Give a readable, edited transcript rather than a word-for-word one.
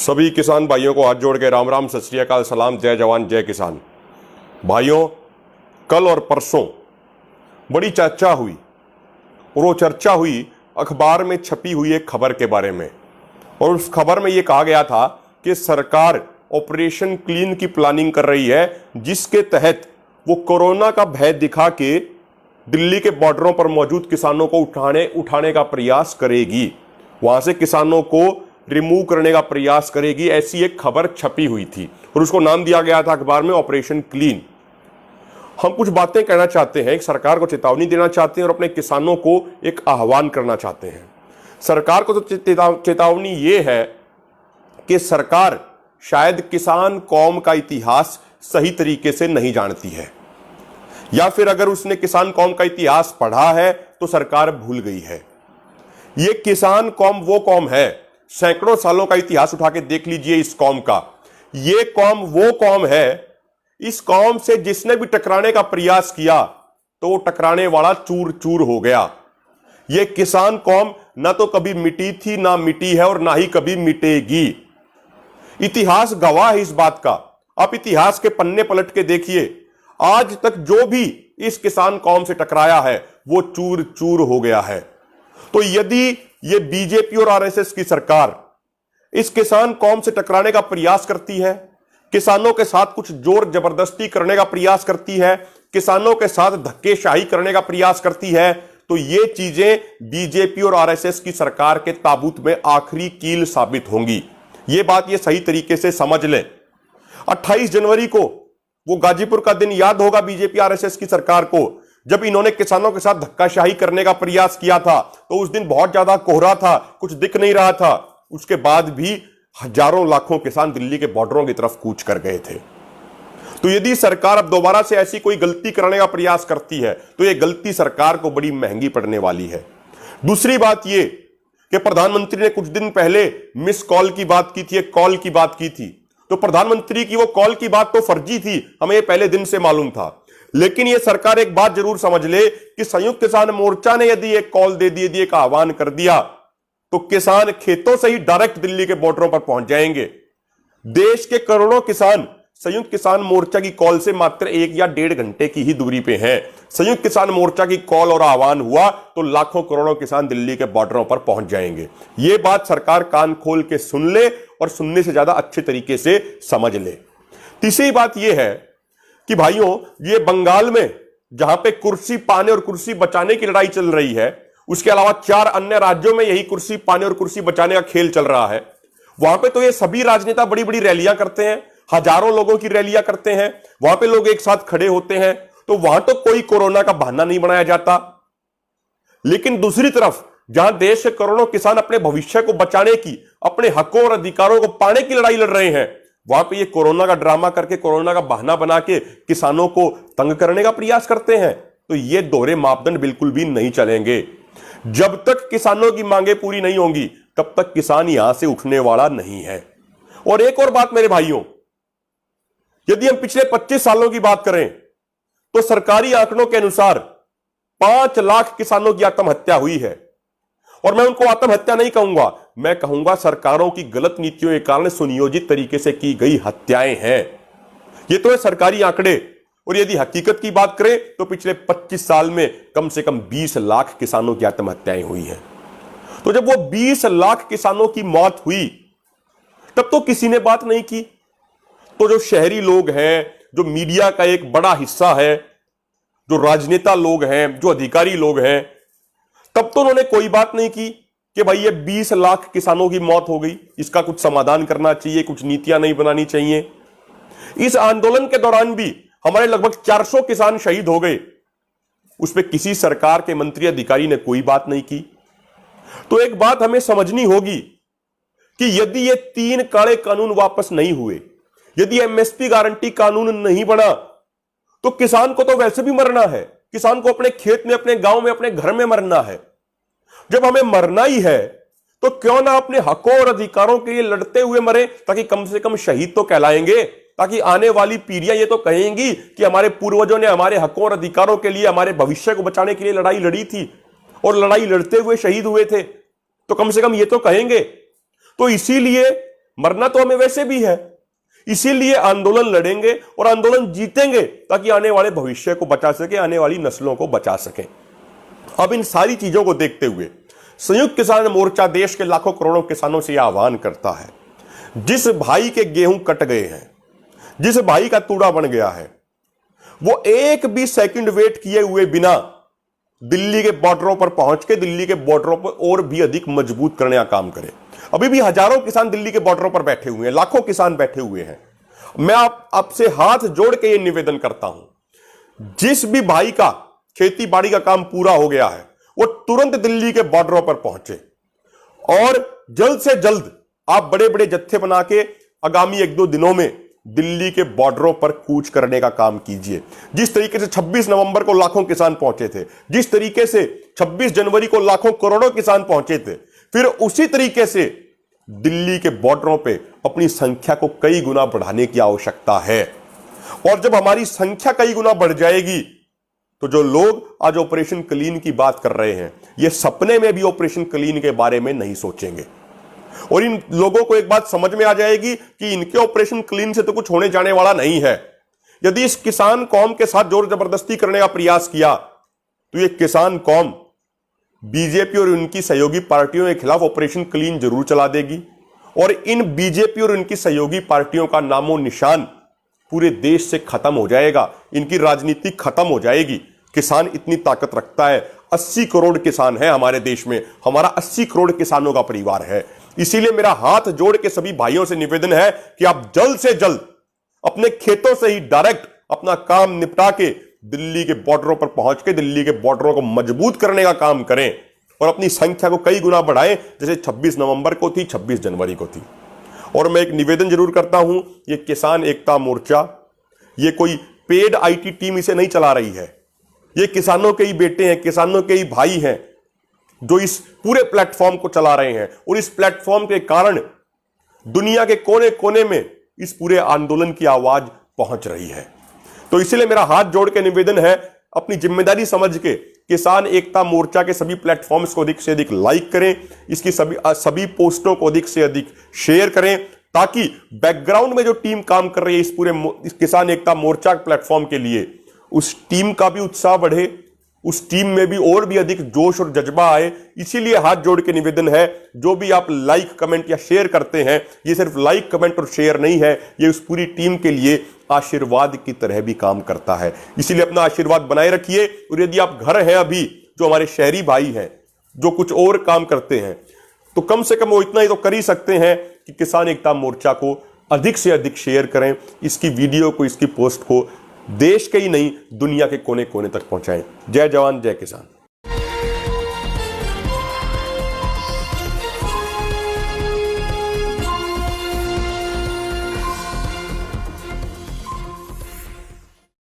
सभी किसान भाइयों को हाथ जोड़ के राम राम, सत श्री अकाल, सलाम, जय जवान जय किसान। भाइयों, कल और परसों बड़ी चर्चा हुई और वो चर्चा हुई अखबार में छपी हुई एक खबर के बारे में। और उस खबर में ये कहा गया था कि सरकार ऑपरेशन क्लीन की प्लानिंग कर रही है, जिसके तहत वो कोरोना का भय दिखा के दिल्ली के बॉर्डरों पर मौजूद किसानों को उठाने का प्रयास करेगी, वहां से किसानों को रिमूव करने का प्रयास करेगी। ऐसी एक खबर छपी हुई थी और उसको नाम दिया गया था अखबार में ऑपरेशन क्लीन। हम कुछ बातें कहना चाहते हैं, सरकार को चेतावनी देना चाहते हैं और अपने किसानों को एक आह्वान करना चाहते हैं। सरकार को तो चेतावनी ये है कि सरकार शायद किसान कौम का इतिहास सही तरीके से नहीं जानती है, या फिर अगर उसने किसान कौम का इतिहास पढ़ा है तो सरकार भूल गई है। ये किसान कौम वो कौम है, सैकड़ों सालों का इतिहास उठा के देख लीजिए इस कौम का। ये कौम वो कौम है, इस कौम से जिसने भी टकराने का प्रयास किया तो वो टकराने वाला चूर चूर हो गया। ये किसान कौम ना तो कभी मिटी थी, ना मिटी है और ना ही कभी मिटेगी। इतिहास गवाह है इस बात का। आप इतिहास के पन्ने पलट के देखिए, आज तक जो भी इस किसान कौम से टकराया है वो चूर चूर हो गया है। तो यदि ये बीजेपी और आरएसएस की सरकार इस किसान कौम से टकराने का प्रयास करती है, किसानों के साथ कुछ जोर जबरदस्ती करने का प्रयास करती है, किसानों के साथ धक्केशाही करने का प्रयास करती है, तो ये चीजें बीजेपी और आरएसएस की सरकार के ताबूत में आखिरी कील साबित होंगी। ये बात ये सही तरीके से समझ लें। 28 जनवरी को वो गाजीपुर का दिन याद होगा बीजेपी आरएसएस की सरकार को, जब इन्होंने किसानों के साथ धक्काशाही करने का प्रयास किया था। तो उस दिन बहुत ज्यादा कोहरा था, कुछ दिख नहीं रहा था। उसके बाद भी हजारों लाखों किसान दिल्ली के बॉर्डरों की तरफ कूच कर गए थे। तो यदि सरकार अब दोबारा से ऐसी कोई गलती करने का प्रयास करती है तो यह गलती सरकार को बड़ी महंगी पड़ने वाली है। दूसरी बात यह कि प्रधानमंत्री ने कुछ दिन पहले मिस कॉल की बात की थी, एक कॉल की बात की थी। तो प्रधानमंत्री की वो कॉल की बात तो फर्जी थी, हमें ये पहले दिन से मालूम था। लेकिन ये सरकार एक बात जरूर समझ ले कि संयुक्त किसान मोर्चा ने यदि एक कॉल दे दी, यदि एक आह्वान कर दिया, तो किसान खेतों से ही डायरेक्ट दिल्ली के बॉर्डरों पर पहुंच जाएंगे। देश के करोड़ों किसान संयुक्त किसान मोर्चा की कॉल से मात्र 1 या 1.5 घंटे की ही दूरी पे हैं। संयुक्त किसान मोर्चा की कॉल और आह्वान हुआ तो लाखों करोड़ों किसान दिल्ली के बॉर्डरों पर पहुंच जाएंगे। यह बात सरकार कान खोल के सुन ले और सुनने से ज्यादा अच्छे तरीके से समझ ले। तीसरी बात यह है कि भाइयों, ये बंगाल में जहां पे कुर्सी पाने और कुर्सी बचाने की लड़ाई चल रही है, उसके अलावा 4 अन्य राज्यों में यही कुर्सी पाने और कुर्सी बचाने का खेल चल रहा है। वहां पे तो ये सभी राजनेता बड़ी बड़ी रैलियां करते हैं, हजारों लोगों की रैलियां करते हैं, वहां पे लोग एक साथ खड़े होते हैं। तो वहां तो कोई कोरोना का बहाना नहीं बनाया जाता। लेकिन दूसरी तरफ जहां देश के करोड़ों किसान अपने भविष्य को बचाने की, अपने हकों और अधिकारों को पाने की लड़ाई लड़ रहे हैं, वहां पे ये कोरोना का ड्रामा करके, कोरोना का बहाना बना के किसानों को तंग करने का प्रयास करते हैं। तो ये दोहरे मापदंड बिल्कुल भी नहीं चलेंगे। जब तक किसानों की मांगे पूरी नहीं होंगी तब तक किसान यहां से उठने वाला नहीं है। और एक और बात मेरे भाइयों, यदि हम पिछले 25 सालों की बात करें तो सरकारी आंकड़ों के अनुसार 5 लाख किसानों की आत्महत्या हुई है। और मैं उनको आत्महत्या नहीं कहूंगा, मैं कहूंगा सरकारों की गलत नीतियों के कारण सुनियोजित तरीके से की गई हत्याएं हैं। ये तो है सरकारी आंकड़े। और यदि हकीकत की बात करें तो पिछले 25 साल में कम से कम 20 लाख किसानों की आत्महत्याएं हुई हैं। तो जब वो 20 लाख किसानों की मौत हुई तब तो किसी ने बात नहीं की। तो जो शहरी लोग हैं, जो मीडिया का एक बड़ा हिस्सा है, जो राजनेता लोग हैं, जो अधिकारी लोग हैं, तब तो उन्होंने कोई बात नहीं की कि भाई ये 20 लाख किसानों की मौत हो गई, इसका कुछ समाधान करना चाहिए, कुछ नीतियां नहीं बनानी चाहिए। इस आंदोलन के दौरान भी हमारे लगभग 400 किसान शहीद हो गए, उस पर किसी सरकार के मंत्री अधिकारी ने कोई बात नहीं की। तो एक बात हमें समझनी होगी कि यदि ये 3 काले कानून वापस नहीं हुए, यदि एमएसपी गारंटी कानून नहीं बना, तो किसान को तो वैसे भी मरना है। किसान को अपने खेत में, अपने गांव में, अपने घर में मरना है। जब हमें मरना ही है तो क्यों ना अपने हकों और अधिकारों के लिए लड़ते हुए मरे, ताकि कम से कम शहीद तो कहलाएंगे, ताकि आने वाली पीढ़ियां ये तो कहेंगी कि हमारे पूर्वजों ने हमारे हकों और अधिकारों के लिए, हमारे भविष्य को बचाने के लिए लड़ाई लड़ी थी और लड़ाई लड़ते हुए शहीद हुए थे। तो कम से कम ये तो कहेंगे। तो इसीलिए मरना तो हमें वैसे भी है, इसीलिए आंदोलन लड़ेंगे और आंदोलन जीतेंगे ताकि आने वाले भविष्य को बचा सके, आने वाली नस्लों को बचा सके। अब इन सारी चीजों को देखते हुए संयुक्त किसान मोर्चा देश के लाखों करोड़ों किसानों से यह आह्वान करता है, जिस भाई के गेहूं कट गए हैं, जिस भाई का तूड़ा बन गया है, वो एक भी सेकंड वेट किए हुए बिना दिल्ली के बॉर्डरों पर पहुंच के दिल्ली के बॉर्डरों पर और भी अधिक मजबूत करने का काम करे। अभी भी हजारों किसान दिल्ली के बॉर्डरों पर बैठे हुए हैं, लाखों किसान बैठे हुए हैं। मैं आपसे हाथ जोड़ के ये निवेदन करता हूं, जिस भी भाई का खेती बाड़ी का काम पूरा हो गया है वो तुरंत दिल्ली के बॉर्डरों पर पहुंचे और जल्द से जल्द आप बड़े बड़े जत्थे बना के आगामी 1-2 दिनों में दिल्ली के बॉर्डरों पर कूच करने का काम कीजिए। जिस तरीके से 26 नवंबर को लाखों किसान पहुंचे थे, जिस तरीके से 26 जनवरी को लाखों करोड़ों किसान पहुंचे थे, फिर उसी तरीके से दिल्ली के बॉर्डरों पे अपनी संख्या को कई गुना बढ़ाने की आवश्यकता है। और जब हमारी संख्या कई गुना बढ़ जाएगी तो जो लोग आज ऑपरेशन क्लीन की बात कर रहे हैं, ये सपने में भी ऑपरेशन क्लीन के बारे में नहीं सोचेंगे। और इन लोगों को एक बात समझ में आ जाएगी कि इनके ऑपरेशन क्लीन से तो कुछ होने जाने वाला नहीं है। यदि इस किसान कौम के साथ जोर जबरदस्ती करने का प्रयास किया तो ये किसान कौम बीजेपी और उनकी सहयोगी पार्टियों के खिलाफ ऑपरेशन क्लीन जरूर चला देगी और इन बीजेपी और उनकी सहयोगी पार्टियों का नामो निशान पूरे देश से खत्म हो जाएगा, इनकी राजनीति खत्म हो जाएगी। किसान इतनी ताकत रखता है, 80 करोड़ किसान है हमारे देश में, हमारा 80 करोड़ किसानों का परिवार है। इसीलिए मेरा हाथ जोड़ के सभी भाइयों से निवेदन है कि आप जल्द से जल्द अपने खेतों से ही डायरेक्ट अपना काम निपटा के दिल्ली के बॉर्डरों पर पहुंच के दिल्ली के बॉर्डरों को मजबूत करने का काम करें और अपनी संख्या को कई गुना बढ़ाएं, जैसे 26 नवंबर को थी, 26 जनवरी को थी। और मैं एक निवेदन जरूर करता हूं, ये किसान एकता मोर्चा ये कोई पेड आईटी टीम इसे नहीं चला रही है, ये किसानों के ही बेटे हैं, किसानों के ही भाई हैं जो इस पूरे प्लेटफॉर्म को चला रहे हैं। और इस प्लेटफॉर्म के कारण दुनिया के कोने कोने में इस पूरे आंदोलन की आवाज पहुंच रही है। तो इसलिए मेरा हाथ जोड़ के निवेदन है, अपनी जिम्मेदारी समझ के किसान एकता मोर्चा के सभी प्लेटफॉर्म्स को अधिक से अधिक लाइक करें, इसकी सभी पोस्टों को अधिक से अधिक शेयर करें, ताकि बैकग्राउंड में जो टीम काम कर रही है इस किसान एकता मोर्चा प्लेटफॉर्म के लिए, उस टीम का भी उत्साह बढ़े, उस टीम में भी और भी अधिक जोश और जज्बा आए। इसीलिए हाथ जोड़ के निवेदन है, जो भी आप लाइक कमेंट या शेयर करते हैं, ये सिर्फ लाइक कमेंट और शेयर नहीं है, ये उस पूरी टीम के लिए आशीर्वाद की तरह भी काम करता है। इसीलिए अपना आशीर्वाद बनाए रखिए। और यदि आप घर हैं अभी, जो हमारे शहरी भाई हैं जो कुछ और काम करते हैं, तो कम से कम वो इतना ही तो कर ही सकते हैं कि किसान एकता मोर्चा को अधिक से अधिक शेयर करें, इसकी वीडियो को, इसकी पोस्ट को देश के ही नहीं दुनिया के कोने कोने तक पहुंचाएं। जय जवान जय किसान।